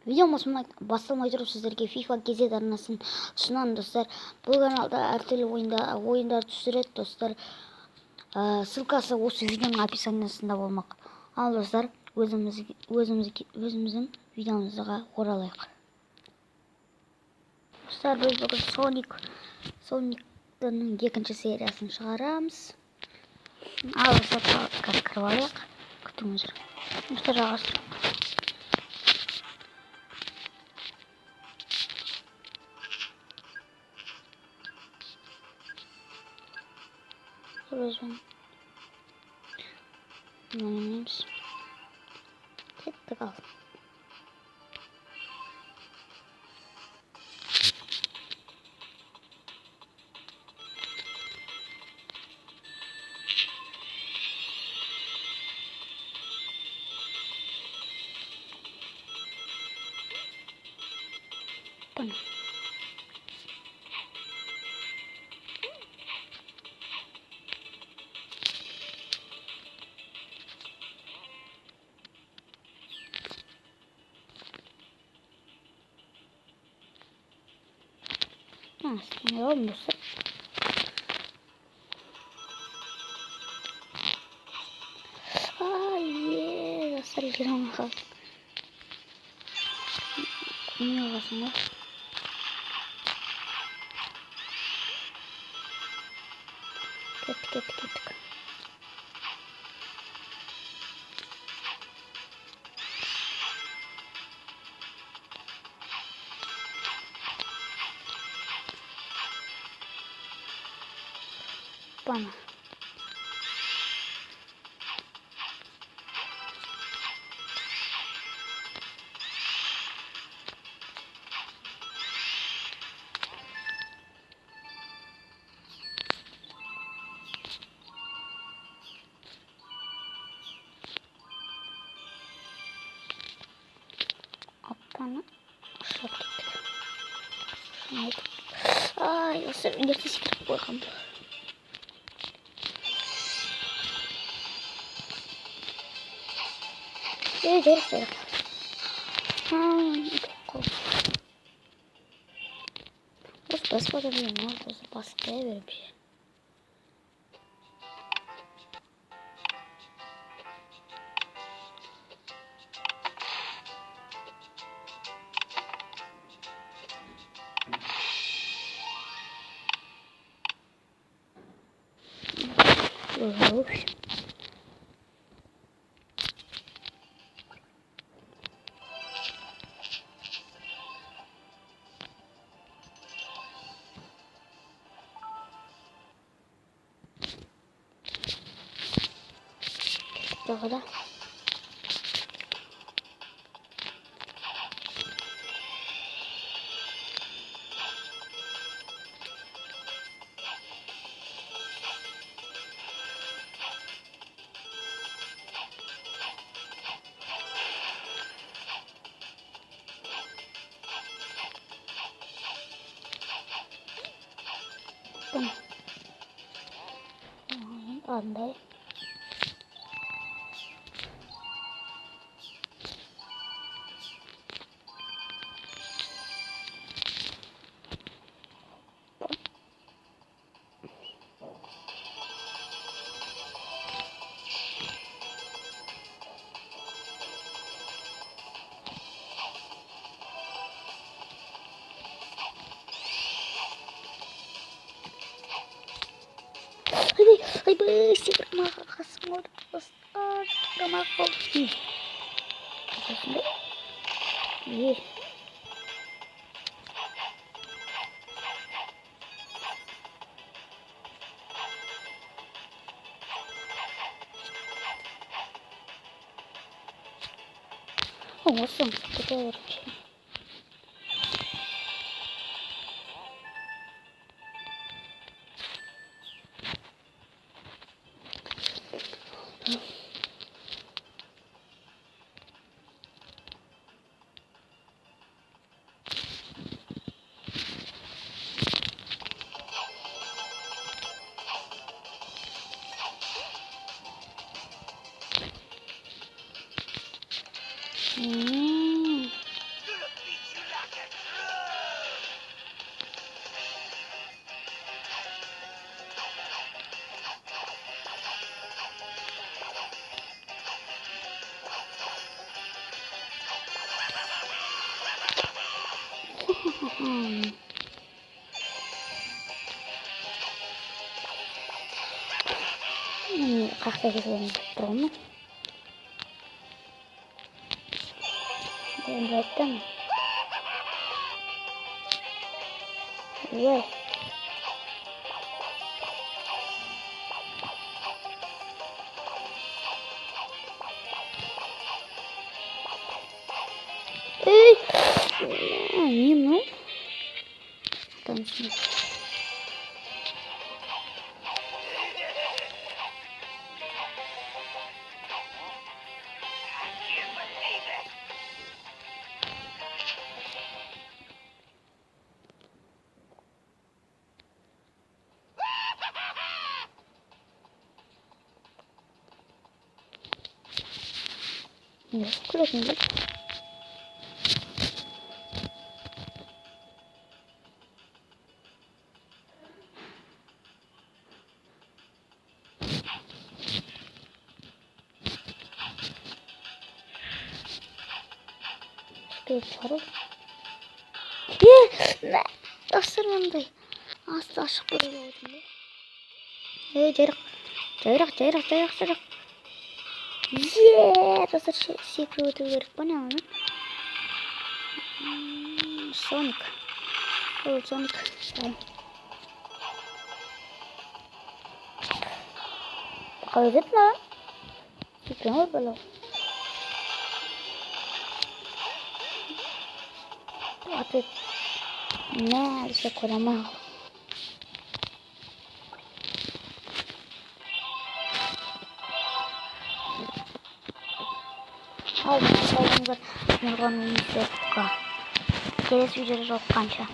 Видео басталмай тұрып сіздерге FIFA кезет арнасын ұсынамын достар. Бұл каналда әртүрлі ойындар түсіреді достар. Ссылкасы осы видеоның описаниясында болмақ. Ал достар, өзіміздің видеомызға оралайық. Достар, біз бүгін Сониктың екінші сериясын шығарамыз. Ал достар, кіріп алайық. Күтіңіздер. Достар, жалғастырайық. Öğrenmemiz. Gittik al. Bunu. Ne olmuşsa? Ay, dasar girelim bakalım. Ne olasın ya? Gittik. Bana. Bana. Ay, dasar ngerti sih kira kamu. Jauh. Terus basket ada yang mau, terus basket berapa? Kadar. Andai. Ay bersih bermakas semua besar bermakas ih awesome kita Қақта кетіп тұрмын. Енді айттым. Ой. Не ну? Там что? Не скрытно, да? Çarıl. Ne? Isırmanday. Asla aşık böyle oldum. Cayrak. Hazır секіріп өту керек па не оны? Соник. Ол Соник. Қалай деді ма? Секірем ғой бәлі. Аты не десе көремей. Алдыңыздар нұрған университетқа. Келесі видеода жолыққанша.